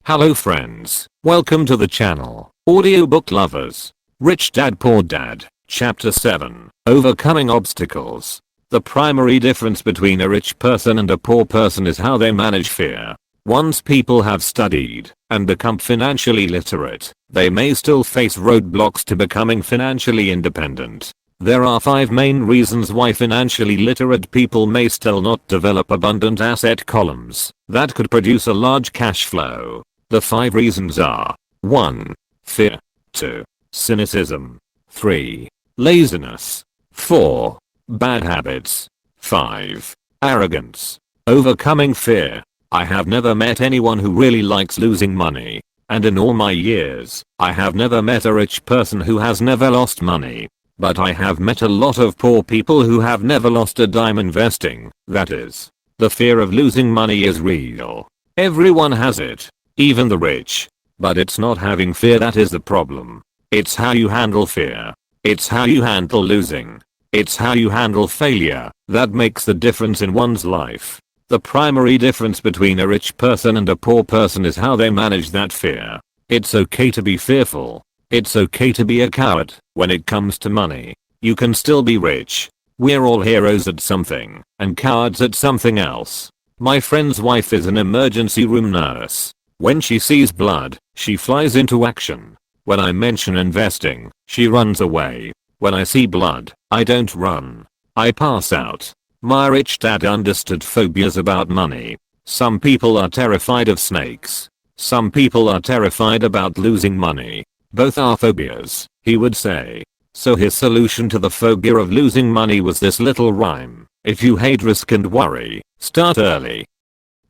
Hello friends, welcome to the channel, Audiobook Lovers. Rich Dad Poor Dad, Chapter 7, Overcoming Obstacles. The primary difference between a rich person and a poor person is how they manage fear. Once people have studied and become financially literate, they may still face roadblocks to becoming financially independent. There are 5 main reasons why financially literate people may still not develop abundant asset columns that could produce a large cash flow. The 5 reasons are: 1. Fear. 2. Cynicism. 3. Laziness. 4. Bad habits. 5. Arrogance. Overcoming fear. I have never met anyone who really likes losing money. And in all my years, I have never met a rich person who has never lost money. But I have met a lot of poor people who have never lost a dime investing. That is, the fear of losing money is real. Everyone has it, even the rich. But it's not having fear that is the problem. It's how you handle fear. It's how you handle losing. It's how you handle failure that makes the difference in one's life. The primary difference between a rich person and a poor person is how they manage that fear. It's okay to be fearful. It's okay to be a coward when it comes to money. You can still be rich. We're all heroes at something and cowards at something else. My friend's wife is an emergency room nurse. When she sees blood, she flies into action. When I mention investing, she runs away. When I see blood, I don't run. I pass out. My rich dad understood phobias about money. Some people are terrified of snakes. Some people are terrified about losing money. Both are phobias, he would say. So his solution to the phobia of losing money was this little rhyme: if you hate risk and worry, start early.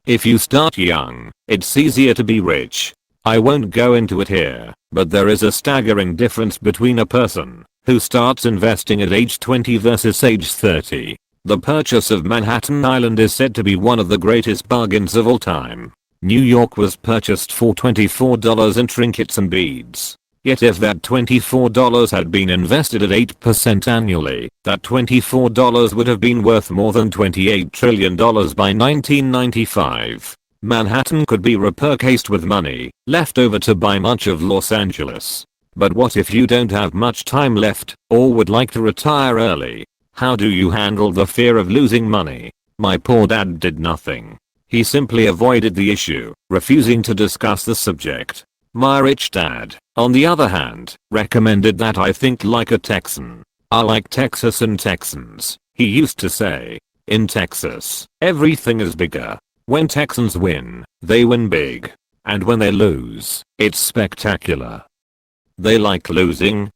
If you start young, it's easier to be rich. I won't go into it here, but there is a staggering difference between a person who starts investing at age 20 versus age 30. The purchase of Manhattan Island is said to be one of the greatest bargains of all time. New York was purchased for $24 in trinkets and beads. Yet if that $24 had been invested at 8% annually, that $24 would have been worth more than $28 trillion by 1995. Manhattan could be repurchased with money left over to buy much of Los Angeles. But what if you don't have much time left, or would like to retire early? How do you handle the fear of losing money? My poor dad did nothing. He simply avoided the issue, refusing to discuss the subject. My rich dad, on the other hand, recommended that I think like a Texan. I like Texas and Texans, he used to say. In Texas, everything is bigger. When Texans win, they win big. And when they lose, it's spectacular. They like losing?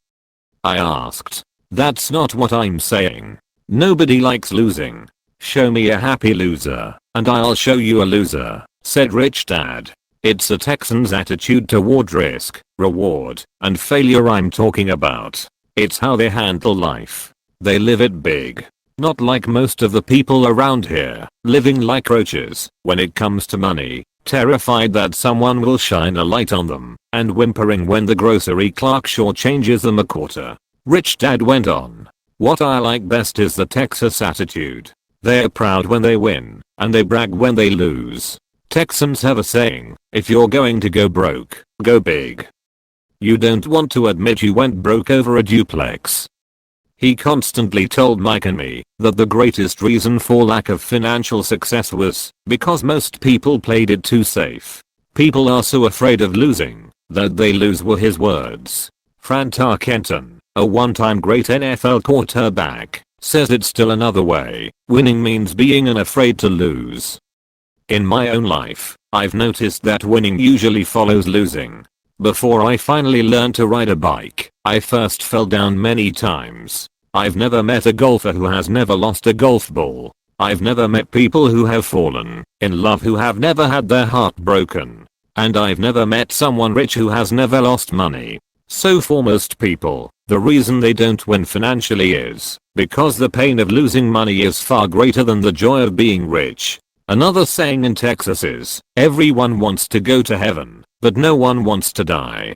I asked. That's not what I'm saying. Nobody likes losing. Show me a happy loser, and I'll show you a loser, said Rich Dad. It's a Texan's attitude toward risk, reward, and failure I'm talking about. It's how they handle life. They live it big. Not like most of the people around here, living like roaches when it comes to money, terrified that someone will shine a light on them, and whimpering when the grocery clerk shortchanges them a quarter. Rich Dad went on. What I like best is the Texas attitude. They're proud when they win, and they brag when they lose. Texans have a saying: if you're going to go broke, go big. You don't want to admit you went broke over a duplex. He constantly told Mike and me that the greatest reason for lack of financial success was because most people played it too safe. People are so afraid of losing that they lose, were his words. Fran Tarkenton, a one-time great NFL quarterback, says it's still another way. Winning means being unafraid to lose. In my own life, I've noticed that winning usually follows losing. Before I finally learned to ride a bike, I first fell down many times. I've never met a golfer who has never lost a golf ball. I've never met people who have fallen in love who have never had their heart broken. And I've never met someone rich who has never lost money. So for most people, the reason they don't win financially is because the pain of losing money is far greater than the joy of being rich. Another saying in Texas is, everyone wants to go to heaven, but no one wants to die.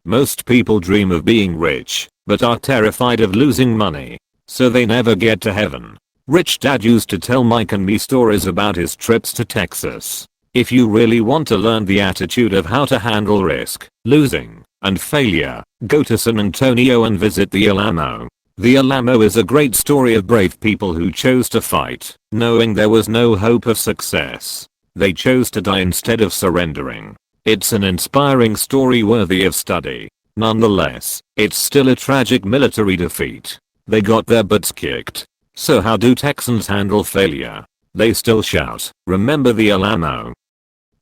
Most people dream of being rich, but are terrified of losing money, so they never get to heaven. Rich Dad used to tell Mike and me stories about his trips to Texas. If you really want to learn the attitude of how to handle risk, losing, and failure, go to San Antonio and visit the Alamo. The Alamo is a great story of brave people who chose to fight, knowing there was no hope of success. They chose to die instead of surrendering. It's an inspiring story worthy of study. Nonetheless, it's still a tragic military defeat. They got their butts kicked. So how do Texans handle failure? They still shout, "Remember the Alamo."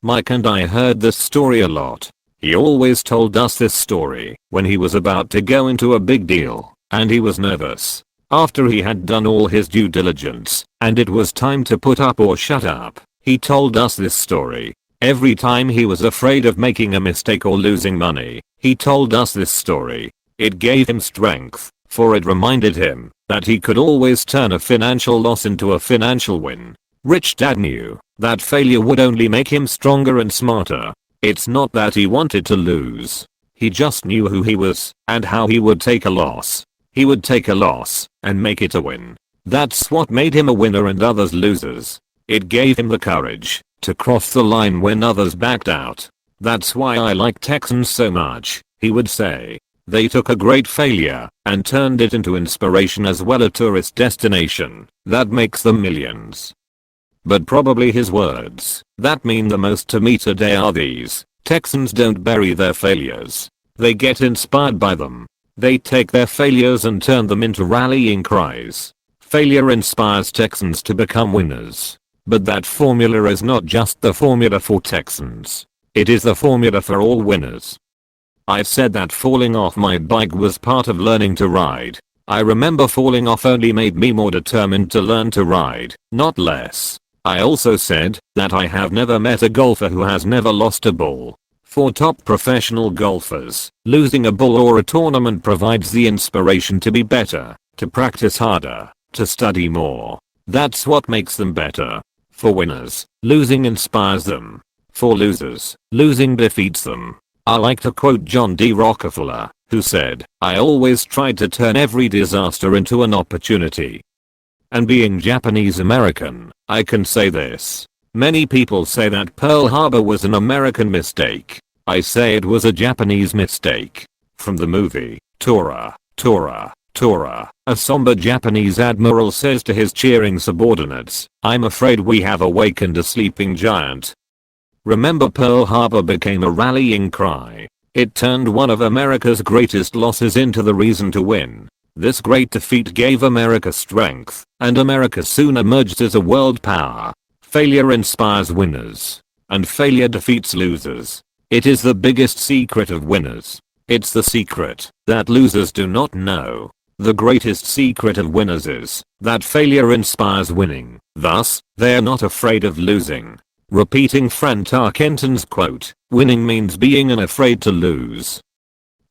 Mike and I heard this story a lot. He always told us this story when he was about to go into a big deal, and he was nervous. After he had done all his due diligence, and it was time to put up or shut up, he told us this story. Every time he was afraid of making a mistake or losing money, he told us this story. It gave him strength, for it reminded him that he could always turn a financial loss into a financial win. Rich Dad knew that failure would only make him stronger and smarter. It's not that he wanted to lose. He just knew who he was and how he would take a loss. He would take a loss and make it a win. That's what made him a winner and others losers. It gave him the courage to cross the line when others backed out. That's why I like Texans so much, he would say. They took a great failure and turned it into inspiration as well, a tourist destination that makes them millions. But probably his words that mean the most to me today are these: Texans don't bury their failures. They get inspired by them. They take their failures and turn them into rallying cries. Failure inspires Texans to become winners. But that formula is not just the formula for Texans. It is the formula for all winners. I've said that falling off my bike was part of learning to ride. I remember falling off only made me more determined to learn to ride, not less. I also said that I have never met a golfer who has never lost a ball. For top professional golfers, losing a ball or a tournament provides the inspiration to be better, to practice harder, to study more. That's what makes them better. For winners, losing inspires them. For losers, losing defeats them. I like to quote John D. Rockefeller, who said, "I always tried to turn every disaster into an opportunity." And being Japanese American, I can say this. Many people say that Pearl Harbor was an American mistake. I say it was a Japanese mistake. From the movie, Tora, Tora, Tora, a somber Japanese admiral says to his cheering subordinates, "I'm afraid we have awakened a sleeping giant." Remember, Pearl Harbor became a rallying cry. It turned one of America's greatest losses into the reason to win. This great defeat gave America strength, and America soon emerged as a world power. Failure inspires winners, and failure defeats losers. It is the biggest secret of winners. It's the secret that losers do not know. The greatest secret of winners is that failure inspires winning. Thus, they are not afraid of losing. Repeating Fran Tarkenton's quote, "Winning means being unafraid to lose."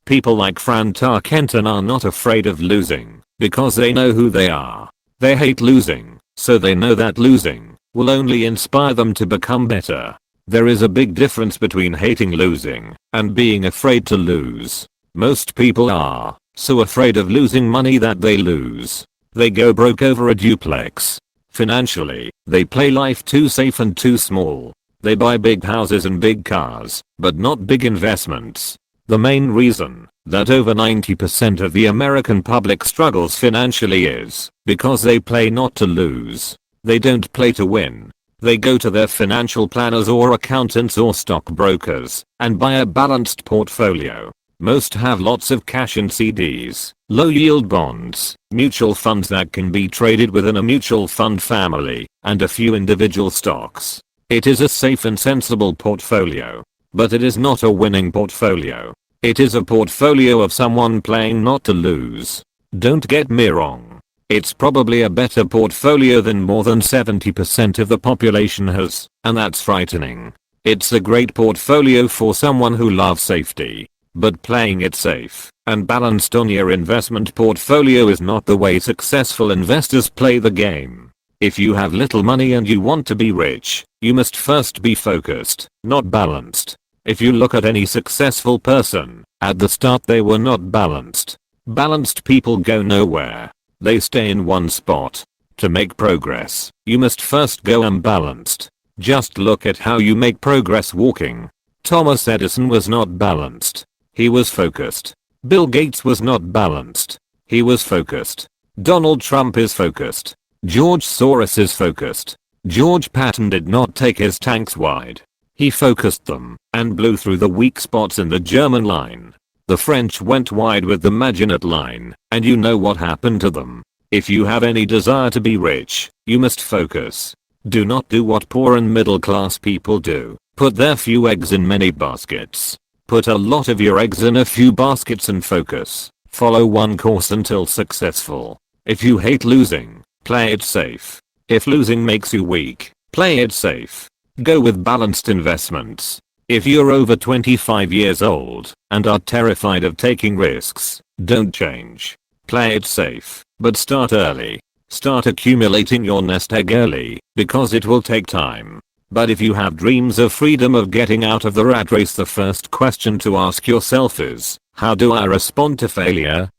People like Fran Tarkenton are not afraid of losing because they know who they are. They hate losing, so they know that losing will only inspire them to become better. There is a big difference between hating losing and being afraid to lose. Most people are so afraid of losing money that they lose. They go broke over a duplex. Financially, they play life too safe and too small. They buy big houses and big cars, but not big investments. The main reason that over 90% of the American public struggles financially is because they play not to lose. They don't play to win. They go to their financial planners or accountants or stockbrokers and buy a balanced portfolio. Most have lots of cash in CDs, low yield bonds, mutual funds that can be traded within a mutual fund family, and a few individual stocks. It is a safe and sensible portfolio. But it is not a winning portfolio. It is a portfolio of someone playing not to lose. Don't get me wrong. It's probably a better portfolio than more than 70% of the population has, and that's frightening. It's a great portfolio for someone who loves safety. But playing it safe and balanced on your investment portfolio is not the way successful investors play the game. If you have little money and you want to be rich, you must first be focused, not balanced. If you look at any successful person, at the start they were not balanced. Balanced people go nowhere. They stay in one spot. To make progress, you must first go unbalanced. Just look at how you make progress walking. Thomas Edison was not balanced. He was focused. Bill Gates was not balanced. He was focused. Donald Trump is focused. George Soros is focused. George Patton did not take his tanks wide. He focused them and blew through the weak spots in the German line. The French went wide with the Maginot Line, and you know what happened to them. If you have any desire to be rich, you must focus. Do not do what poor and middle class people do. Put their few eggs in many baskets. Put a lot of your eggs in a few baskets and focus. Follow one course until successful. If you hate losing, play it safe. If losing makes you weak, play it safe. Go with balanced investments. If you're over 25 years old and are terrified of taking risks, don't change. Play it safe, but start early. Start accumulating your nest egg early, because it will take time. But if you have dreams of freedom, of getting out of the rat race, the first question to ask yourself is, how do I respond to failure?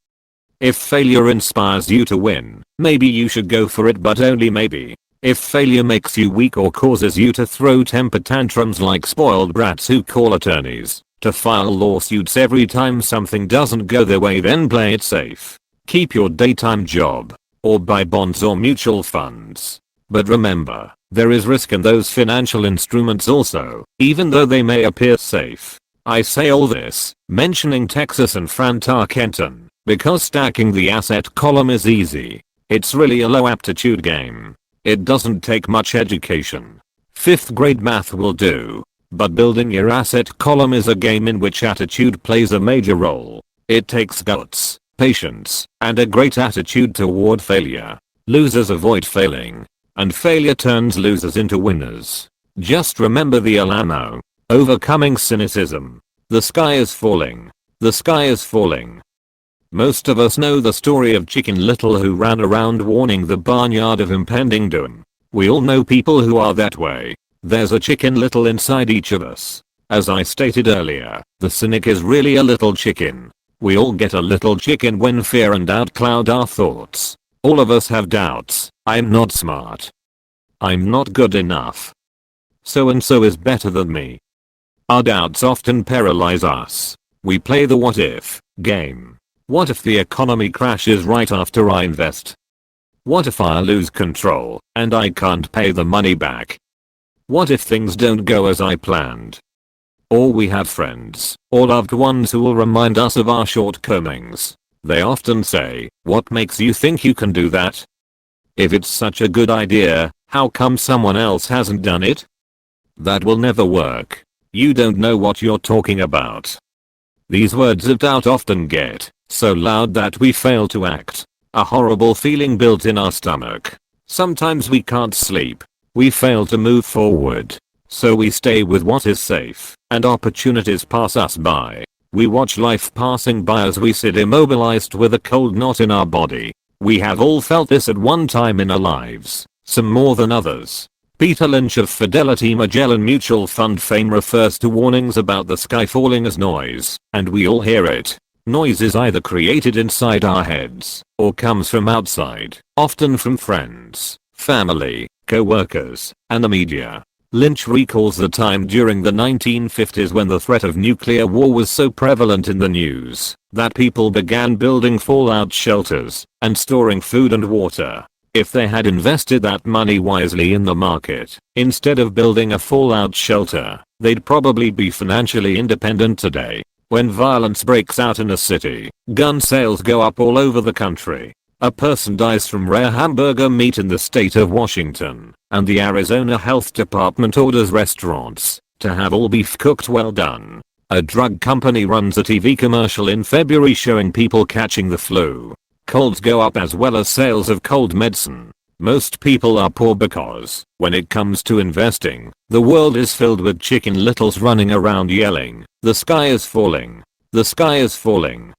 If failure inspires you to win, maybe you should go for it, but only maybe. If failure makes you weak or causes you to throw temper tantrums like spoiled brats who call attorneys to file lawsuits every time something doesn't go their way, then play it safe. Keep your daytime job, or buy bonds or mutual funds. But remember, there is risk in those financial instruments also, even though they may appear safe. I say all this, mentioning Texas and Fran Tarkenton, because stacking the asset column is easy. It's really a low aptitude game. It doesn't take much education. 5th grade math will do. But building your asset column is a game in which attitude plays a major role. It takes guts, patience, and a great attitude toward failure. Losers avoid failing, and failure turns losers into winners. Just remember the Alamo. Overcoming cynicism. The sky is falling. The sky is falling. Most of us know the story of Chicken Little, who ran around warning the barnyard of impending doom. We all know people who are that way. There's a Chicken Little inside each of us. As I stated earlier, the cynic is really a little chicken. We all get a little chicken when fear and doubt cloud our thoughts. All of us have doubts. I'm not smart. I'm not good enough. So and so is better than me. Our doubts often paralyze us. We play the what if game. What if the economy crashes right after I invest? What if I lose control and I can't pay the money back? What if things don't go as I planned? Or we have friends or loved ones who will remind us of our shortcomings. They often say, "What makes you think you can do that? If it's such a good idea, how come someone else hasn't done it?" That will never work. You don't know what you're talking about. These words of doubt often get so loud that we fail to act. A horrible feeling built in our stomach. Sometimes we can't sleep. We fail to move forward. So we stay with what is safe, and opportunities pass us by. We watch life passing by as we sit immobilized with a cold knot in our body. We have all felt this at one time in our lives, some more than others. Peter Lynch of Fidelity Magellan Mutual Fund fame refers to warnings about the sky falling as noise, and we all hear it. Noise is either created inside our heads, or comes from outside, often from friends, family, co-workers, and the media. Lynch recalls the time during the 1950s when the threat of nuclear war was so prevalent in the news that people began building fallout shelters and storing food and water. If they had invested that money wisely in the market, instead of building a fallout shelter, they'd probably be financially independent today. When violence breaks out in a city, gun sales go up all over the country. A person dies from rare hamburger meat in the state of Washington, and the Arizona Health Department orders restaurants to have all beef cooked well done. A drug company runs a TV commercial in February showing people catching the flu. Colds go up as well as sales of cold medicine. Most people are poor because, when it comes to investing, the world is filled with Chicken Littles running around yelling, "The sky is falling. The sky is falling."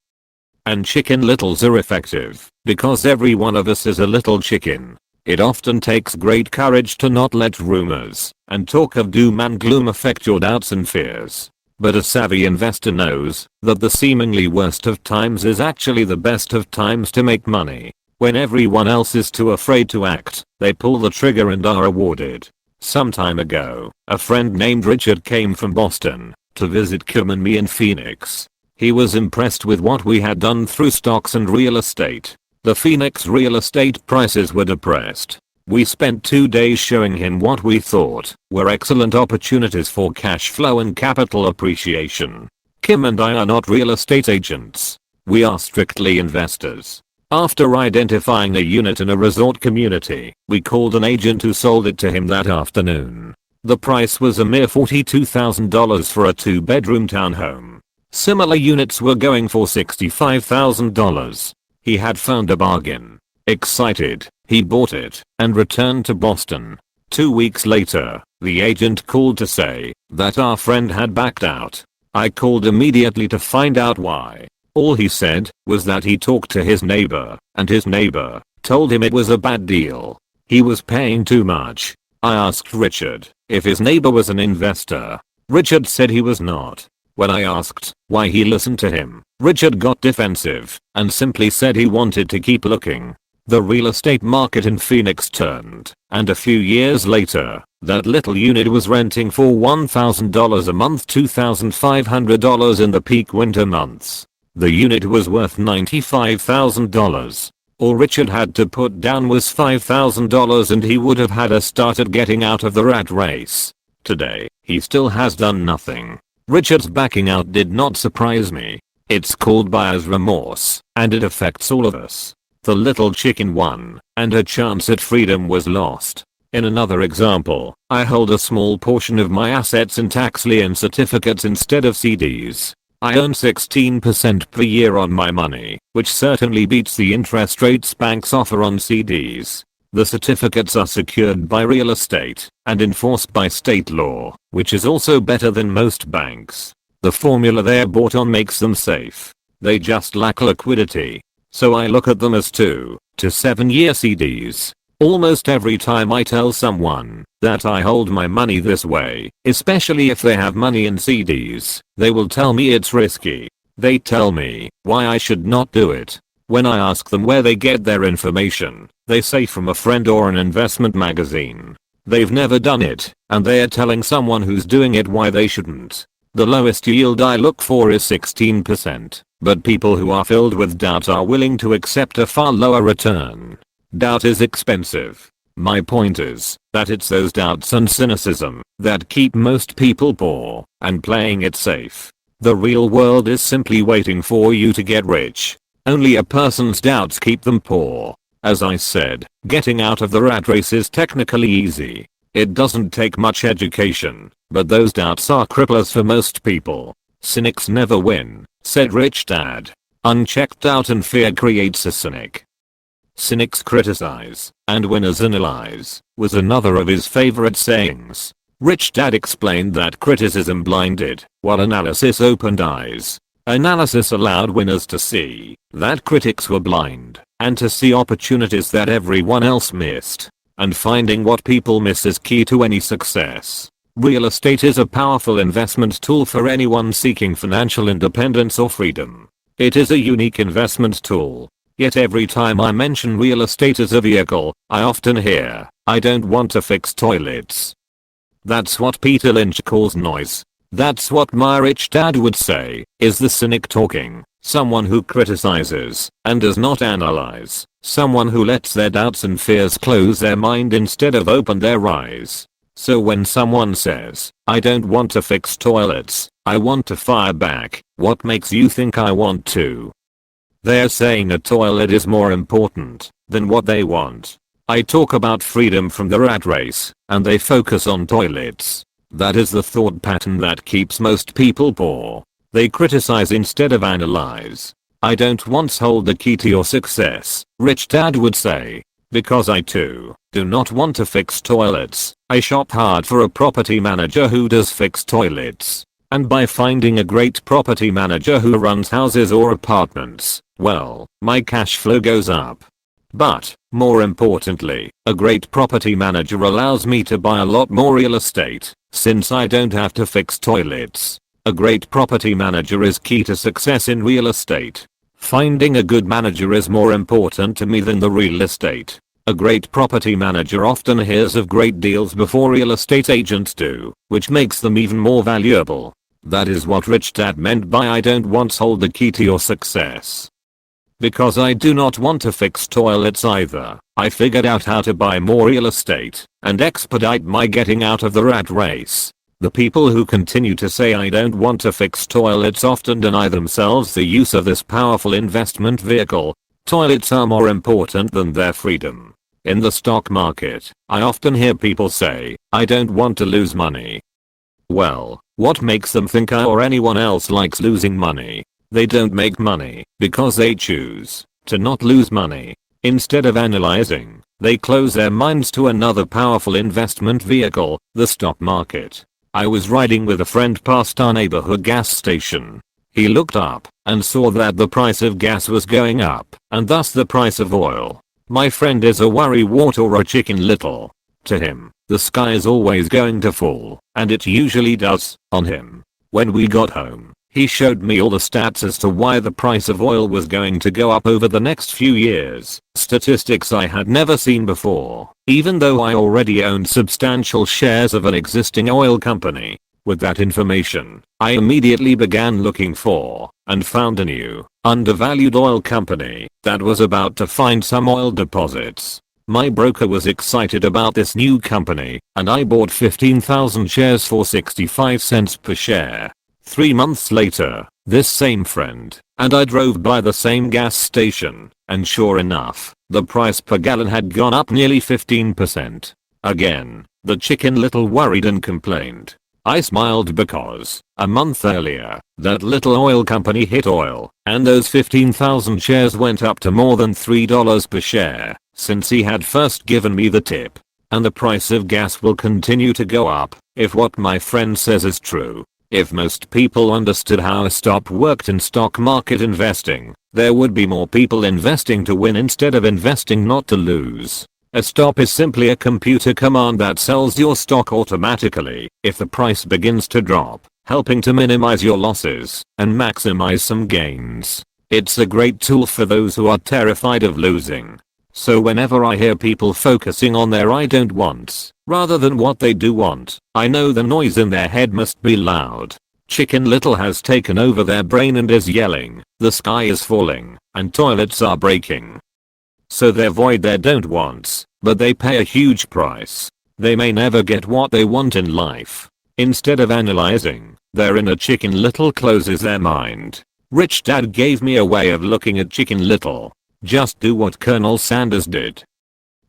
And Chicken Littles are effective, because every one of us is a little chicken. It often takes great courage to not let rumors and talk of doom and gloom affect your doubts and fears. But a savvy investor knows that the seemingly worst of times is actually the best of times to make money. When everyone else is too afraid to act, they pull the trigger and are rewarded. Some time ago, a friend named Richard came from Boston to visit Kim and me in Phoenix. He was impressed with what we had done through stocks and real estate. The Phoenix real estate prices were depressed. We spent 2 days showing him what we thought were excellent opportunities for cash flow and capital appreciation. Kim and I are not real estate agents. We are strictly investors. After identifying a unit in a resort community, we called an agent who sold it to him that afternoon. The price was a mere $42,000 for a 2-bedroom townhome. Similar units were going for $65,000. He had found a bargain. Excited, he bought it and returned to Boston. 2 weeks later, the agent called to say that our friend had backed out. I called immediately to find out why. All he said was that he talked to his neighbor, and his neighbor told him it was a bad deal. He was paying too much. I asked Richard if his neighbor was an investor. Richard said he was not. When I asked why he listened to him, Richard got defensive and simply said he wanted to keep looking. The real estate market in Phoenix turned, and a few years later, that little unit was renting for $1,000 a month, $2,500 in the peak winter months. The unit was worth $95,000. All Richard had to put down was $5,000 and he would have had us started getting out of the rat race. Today, he still has done nothing. Richard's backing out did not surprise me. It's called buyer's remorse, and it affects all of us. The little chicken won, and her chance at freedom was lost. In another example, I hold a small portion of my assets in tax lien certificates instead of CDs. I earn 16% per year on my money, which certainly beats the interest rates banks offer on CDs. The certificates are secured by real estate and enforced by state law, which is also better than most banks. The formula they're bought on makes them safe. They just lack liquidity. So I look at them as 2 to 7 year CDs. Almost every time I tell someone that I hold my money this way, especially if they have money in CDs, they will tell me it's risky. They tell me why I should not do it. When I ask them where they get their information, they say from a friend or an investment magazine. They've never done it, and they are telling someone who's doing it why they shouldn't. The lowest yield I look for is 16%, but people who are filled with doubt are willing to accept a far lower return. Doubt is expensive. My point is that it's those doubts and cynicism that keep most people poor and playing it safe. The real world is simply waiting for you to get rich. Only a person's doubts keep them poor. As I said, getting out of the rat race is technically easy. It doesn't take much education, but those doubts are cripplers for most people. Cynics never win, said Rich Dad. Unchecked doubt and fear creates a cynic. Cynics criticize, and winners analyze, was another of his favorite sayings. Rich Dad explained that criticism blinded, while analysis opened eyes. Analysis allowed winners to see that critics were blind, and to see opportunities that everyone else missed. And finding what people miss is key to any success. Real estate is a powerful investment tool for anyone seeking financial independence or freedom. It is a unique investment tool. Yet every time I mention real estate as a vehicle, I often hear, "I don't want to fix toilets." That's what Peter Lynch calls noise. That's what my rich dad would say, is the cynic talking. Someone who criticizes and does not analyze. Someone who lets their doubts and fears close their mind instead of open their eyes. So when someone says, "I don't want to fix toilets, I want to fire back," what makes you think I want to? They're saying a toilet is more important than what they want. I talk about freedom from the rat race, and they focus on toilets. That is the thought pattern that keeps most people poor. They criticize instead of analyze. "I don't once hold the key to your success," Rich Dad would say. "Because I too do not want to fix toilets. I shop hard for a property manager who does fix toilets. And by finding a great property manager who runs houses or apartments, well, my cash flow goes up. But, more importantly, a great property manager allows me to buy a lot more real estate, since I don't have to fix toilets." A great property manager is key to success in real estate. Finding a good manager is more important to me than the real estate. A great property manager often hears of great deals before real estate agents do, which makes them even more valuable. That is what Rich Dad meant by I don't once hold the key to your success. Because I do not want to fix toilets either, I figured out how to buy more real estate and expedite my getting out of the rat race. The people who continue to say I don't want to fix toilets often deny themselves the use of this powerful investment vehicle. Toilets are more important than their freedom. In the stock market, I often hear people say, I don't want to lose money. Well, what makes them think I or anyone else likes losing money? They don't make money because they choose to not lose money. Instead of analyzing, they close their minds to another powerful investment vehicle, the stock market. I was riding with a friend past our neighborhood gas station. He looked up and saw that the price of gas was going up, and thus the price of oil. My friend is a worrywart or a chicken little. To him, the sky is always going to fall, and it usually does, on him. When we got home, he showed me all the stats as to why the price of oil was going to go up over the next few years, statistics I had never seen before, even though I already owned substantial shares of an existing oil company. With that information, I immediately began looking for and found a new, undervalued oil company that was about to find some oil deposits. My broker was excited about this new company, and I bought 15,000 shares for 65 cents per share. 3 months later, this same friend and I drove by the same gas station, and sure enough, the price per gallon had gone up nearly 15%. Again, the chicken little worried and complained. I smiled because, a month earlier, that little oil company hit oil, and those 15,000 shares went up to more than $3 per share, since he had first given me the tip. And the price of gas will continue to go up, if what my friend says is true. If most people understood how a stop worked in stock market investing, there would be more people investing to win instead of investing not to lose. A stop is simply a computer command that sells your stock automatically if the price begins to drop, helping to minimize your losses and maximize some gains. It's a great tool for those who are terrified of losing. So whenever I hear people focusing on their I don't wants, rather than what they do want, I know the noise in their head must be loud. Chicken Little has taken over their brain and is yelling, the sky is falling, and toilets are breaking. So they avoid their don't wants, but they pay a huge price. They may never get what they want in life. Instead of analyzing, their inner Chicken Little closes their mind. Rich Dad gave me a way of looking at Chicken Little. Just do what Colonel Sanders did.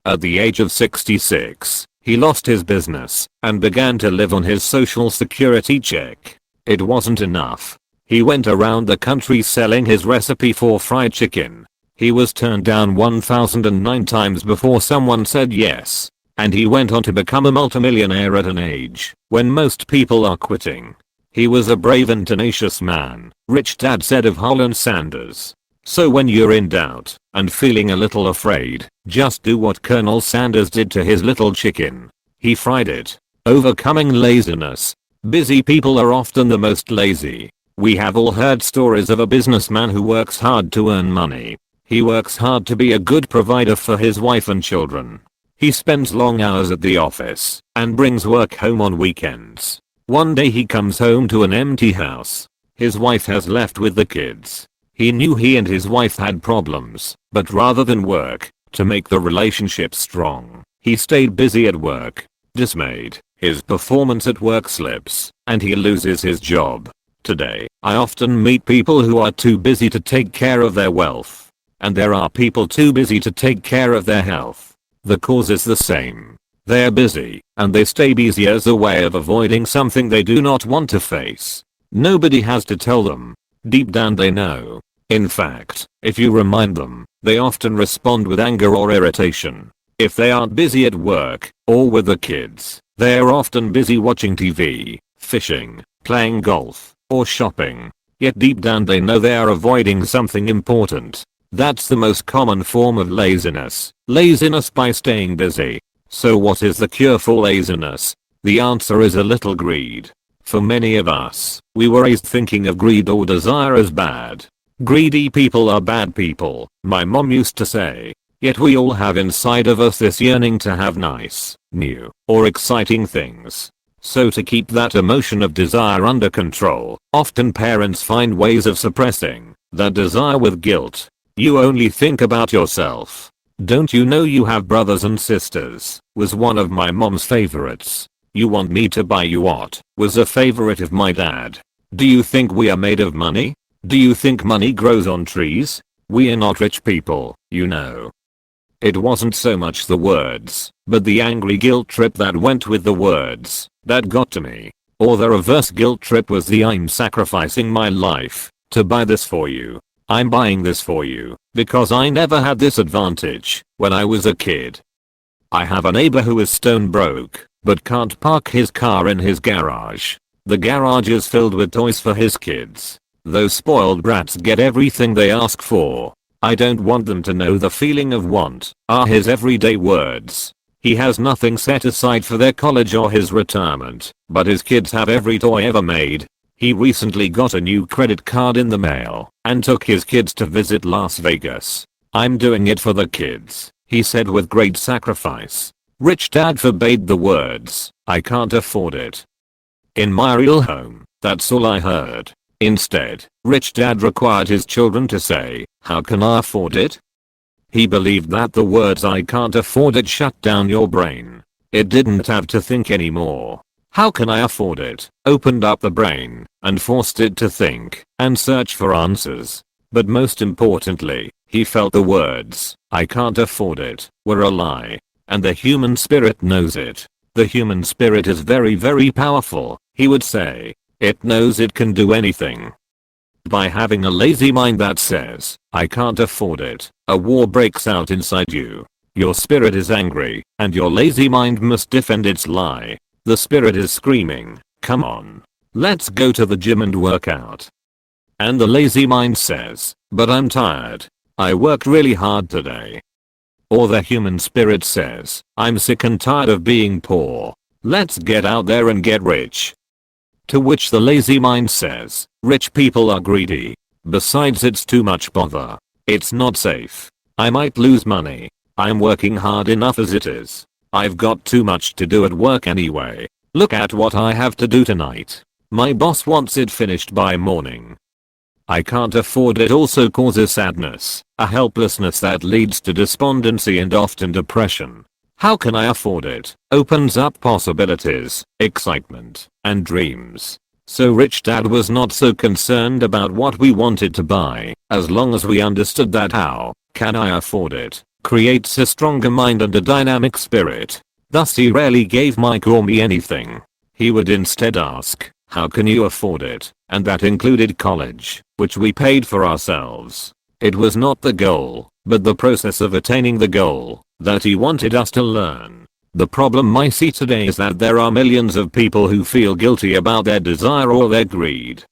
At the age of 66, he lost his business and began to live on his social security check. It wasn't enough. He went around the country selling his recipe for fried chicken. He was turned down 1009 times before someone said yes. And he went on to become a multimillionaire at an age when most people are quitting. He was a brave and tenacious man, Rich Dad said of Holland Sanders. So when you're in doubt and feeling a little afraid, just do what Colonel Sanders did to his little chicken. He fried it. Overcoming laziness. Busy people are often the most lazy. We have all heard stories of a businessman who works hard to earn money. He works hard to be a good provider for his wife and children. He spends long hours at the office and brings work home on weekends. One day he comes home to an empty house. His wife has left with the kids. He knew he and his wife had problems, but rather than work to make the relationship strong, he stayed busy at work. Dismayed, his performance at work slips, and he loses his job. Today, I often meet people who are too busy to take care of their wealth. And there are people too busy to take care of their health. The cause is the same. They're busy, and they stay busy as a way of avoiding something they do not want to face. Nobody has to tell them. Deep down they know. In fact, if you remind them, they often respond with anger or irritation. If they aren't busy at work, or with the kids, they are often busy watching TV, fishing, playing golf, or shopping. Yet deep down they know they are avoiding something important. That's the most common form of laziness. Laziness by staying busy. So what is the cure for laziness? The answer is a little greed. For many of us, we were raised thinking of greed or desire as bad. Greedy people are bad people, my mom used to say. Yet we all have inside of us this yearning to have nice, new, or exciting things. So to keep that emotion of desire under control, often parents find ways of suppressing that desire with guilt. You only think about yourself. Don't you know you have brothers and sisters? Was one of my mom's favorites. You want me to buy you what? Was a favorite of my dad. Do you think we are made of money? Do you think money grows on trees? We are not rich people, you know. It wasn't so much the words, but the angry guilt trip that went with the words that got to me. Or the reverse guilt trip was the I'm sacrificing my life to buy this for you. I'm buying this for you because I never had this advantage when I was a kid. I have a neighbor who is stone broke but can't park his car in his garage. The garage is filled with toys for his kids. Those spoiled brats get everything they ask for. I don't want them to know the feeling of want, are his everyday words. He has nothing set aside for their college or his retirement, but his kids have every toy ever made. He recently got a new credit card in the mail and took his kids to visit Las Vegas. I'm doing it for the kids, he said with great sacrifice. Rich Dad forbade the words, I can't afford it. In my real home, that's all I heard. Instead, Rich Dad required his children to say, how can I afford it? He believed that the words I can't afford it shut down your brain. It didn't have to think anymore. How can I afford it? Opened up the brain and forced it to think and search for answers. But most importantly, he felt the words, I can't afford it, were a lie. And the human spirit knows it. The human spirit is very, very powerful, he would say. It knows it can do anything. By having a lazy mind that says, I can't afford it, a war breaks out inside you. Your spirit is angry, and your lazy mind must defend its lie. The spirit is screaming, come on. Let's go to the gym and work out. And the lazy mind says, but I'm tired. I worked really hard today. Or the human spirit says, I'm sick and tired of being poor. Let's get out there and get rich. To which the lazy mind says, rich people are greedy. Besides, it's too much bother. It's not safe. I might lose money. I'm working hard enough as it is. I've got too much to do at work anyway. Look at what I have to do tonight. My boss wants it finished by morning. I can't afford it also causes sadness, a helplessness that leads to despondency and often depression. How can I afford it? Opens up possibilities, excitement, and dreams. So Rich Dad was not so concerned about what we wanted to buy, as long as we understood that how can I afford it creates a stronger mind and a dynamic spirit. Thus he rarely gave Mike or me anything. He would instead ask, how can you afford it? And that included college, which we paid for ourselves. It was not the goal, but the process of attaining the goal that he wanted us to learn. The problem I see today is that there are millions of people who feel guilty about their desire or their greed.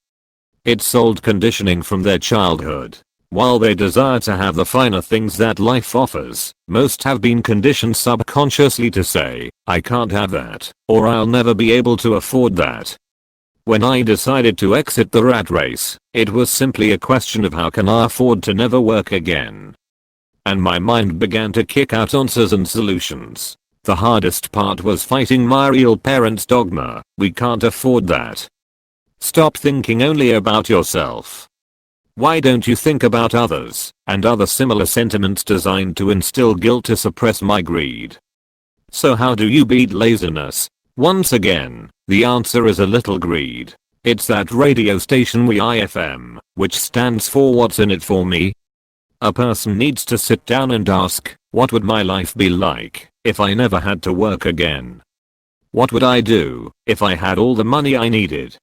It's old conditioning from their childhood. While they desire to have the finer things that life offers, most have been conditioned subconsciously to say, I can't have that, or I'll never be able to afford that. When I decided to exit the rat race, it was simply a question of how can I afford to never work again. And my mind began to kick out answers and solutions. The hardest part was fighting my real parents' dogma, we can't afford that. Stop thinking only about yourself. Why don't you think about others, and other similar sentiments designed to instill guilt to suppress my greed? So how do you beat laziness? Once again, the answer is a little greed. It's that radio station WIFM, which stands for what's in it for me. A person needs to sit down and ask, what would my life be like if I never had to work again? What would I do if I had all the money I needed?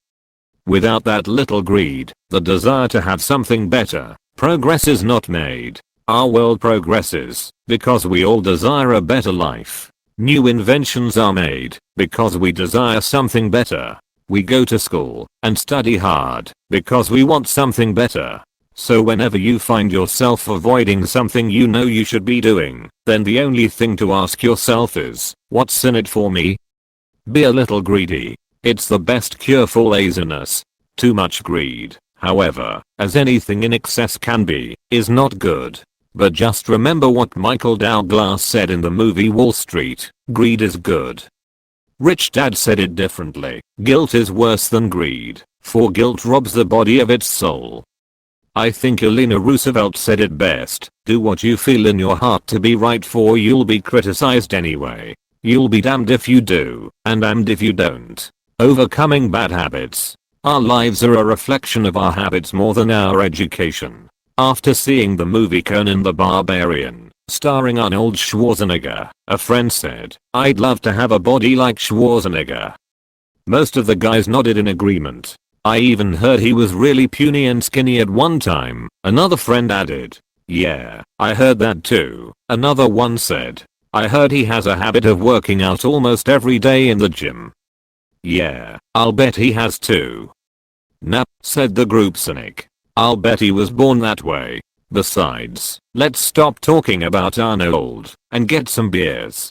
Without that little greed, the desire to have something better, progress is not made. Our world progresses because we all desire a better life. New inventions are made because we desire something better. We go to school and study hard because we want something better. So whenever you find yourself avoiding something you know you should be doing, then the only thing to ask yourself is, what's in it for me? Be a little greedy. It's the best cure for laziness. Too much greed, however, as anything in excess can be, is not good. But just remember what Michael Douglas said in the movie Wall Street, greed is good. Rich Dad said it differently. Guilt is worse than greed, for guilt robs the body of its soul. I think Eleanor Roosevelt said it best, do what you feel in your heart to be right, for you'll be criticized anyway. You'll be damned if you do, and damned if you don't. Overcoming bad habits. Our lives are a reflection of our habits more than our education. After seeing the movie Conan the Barbarian, starring Arnold Schwarzenegger, a friend said, I'd love to have a body like Schwarzenegger. Most of the guys nodded in agreement. I even heard he was really puny and skinny at one time. Another friend added, yeah, I heard that too. Another one said, I heard he has a habit of working out almost every day in the gym. Yeah, I'll bet he has too. Nah, said the group cynic. I'll bet he was born that way. Besides, let's stop talking about Arnold and get some beers.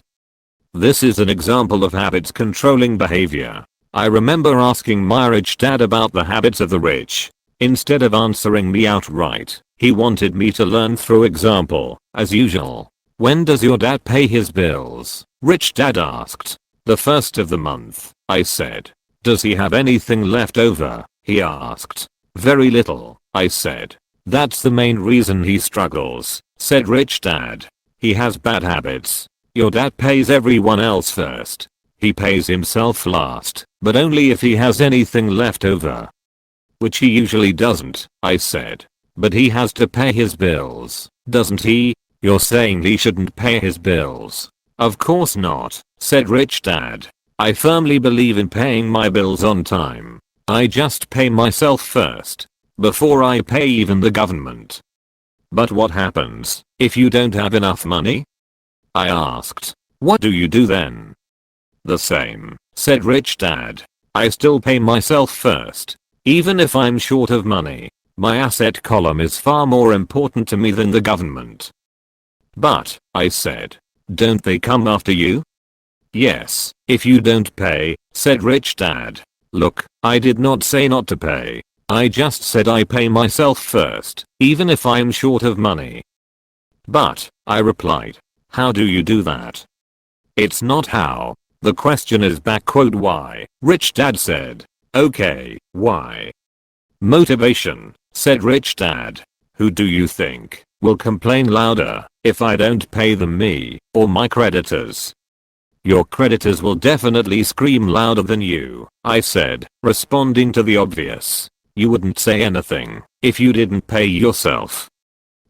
This is an example of habits controlling behavior. I remember asking my rich dad about the habits of the rich. Instead of answering me outright, he wanted me to learn through example, as usual. When does your dad pay his bills? Rich Dad asked. The first of the month, I said. Does he have anything left over? He asked. Very little, I said. That's the main reason he struggles, said Rich Dad. He has bad habits. Your dad pays everyone else first. He pays himself last, but only if he has anything left over. Which he usually doesn't, I said. But he has to pay his bills, doesn't he? You're saying he shouldn't pay his bills. Of course not, said Rich Dad. I firmly believe in paying my bills on time. I just pay myself first, before I pay even the government. But what happens if you don't have enough money? I asked. What do you do then? The same, said Rich Dad. I still pay myself first, even if I'm short of money. My asset column is far more important to me than the government. But, I said, don't they come after you? Yes, if you don't pay, said Rich Dad. Look, I did not say not to pay. I just said I pay myself first, even if I'm short of money. But, I replied, how do you do that? It's not how. The question is why? Rich Dad said. Okay, why? Motivation, said Rich Dad. Who do you think will complain louder if I don't pay them, me or my creditors? Your creditors will definitely scream louder than you, I said, responding to the obvious. You wouldn't say anything if you didn't pay yourself.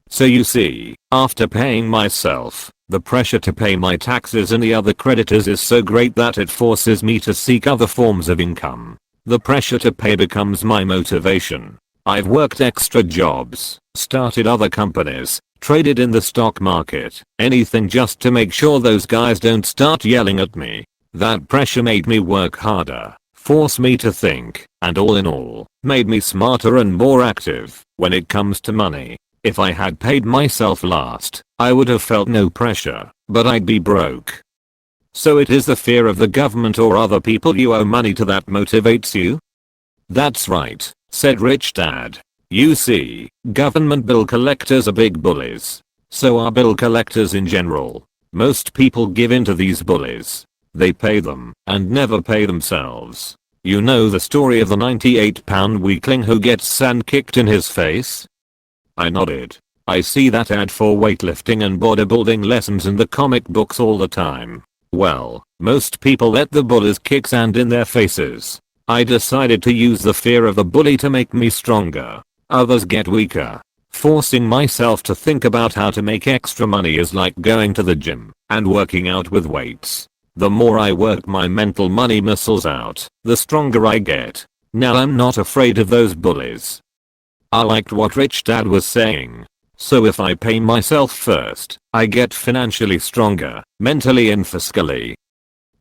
So you see, after paying myself, the pressure to pay my taxes and the other creditors is so great that it forces me to seek other forms of income. The pressure to pay becomes my motivation. I've worked extra jobs, started other companies, traded in the stock market, anything just to make sure those guys don't start yelling at me. That pressure made me work harder, forced me to think, and all in all, made me smarter and more active when it comes to money. If I had paid myself last, I would have felt no pressure, but I'd be broke. So it is the fear of the government or other people you owe money to that motivates you? That's right, said Rich Dad. You see, government bill collectors are big bullies. So are bill collectors in general. Most people give in to these bullies. They pay them and never pay themselves. You know the story of the 98-pound weakling who gets sand kicked in his face? I nodded. I see that ad for weightlifting and bodybuilding lessons in the comic books all the time. Well, most people let the bullies kick sand in their faces. I decided to use the fear of the bully to make me stronger. Others get weaker. Forcing myself to think about how to make extra money is like going to the gym and working out with weights. The more I work my mental money muscles out, the stronger I get. Now I'm not afraid of those bullies. I liked what Rich Dad was saying. So if I pay myself first, I get financially stronger, mentally and fiscally.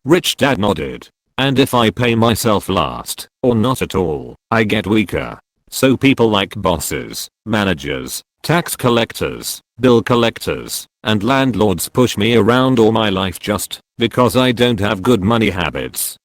Rich Dad nodded. And if I pay myself last, or not at all, I get weaker. So people like bosses, managers, tax collectors, bill collectors, and landlords push me around all my life just because I don't have good money habits.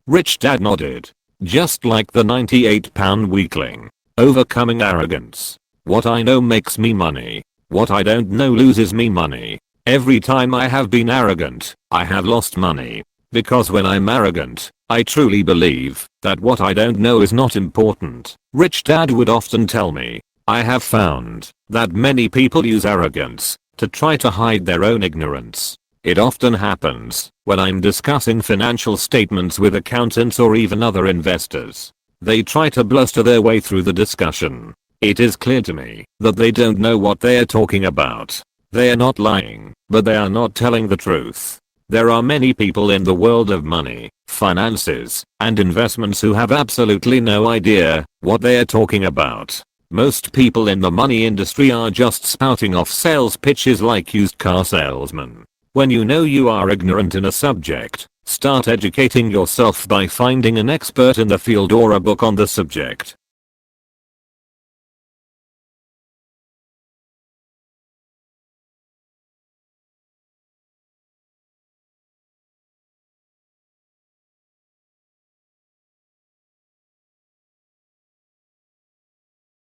Rich Dad nodded. Just like the 98-pound weakling. Overcoming arrogance. What I know makes me money. What I don't know loses me money. Every time I have been arrogant, I have lost money. Because when I'm arrogant, I truly believe that what I don't know is not important. Rich Dad would often tell me, I have found that many people use arrogance to try to hide their own ignorance. It often happens when I'm discussing financial statements with accountants or even other investors. They try to bluster their way through the discussion. It is clear to me that they don't know what they are talking about. They are not lying, but they are not telling the truth. There are many people in the world of money, finances, and investments who have absolutely no idea what they are talking about. Most people in the money industry are just spouting off sales pitches like used car salesmen. When you know you are ignorant in a subject, start educating yourself by finding an expert in the field or a book on the subject.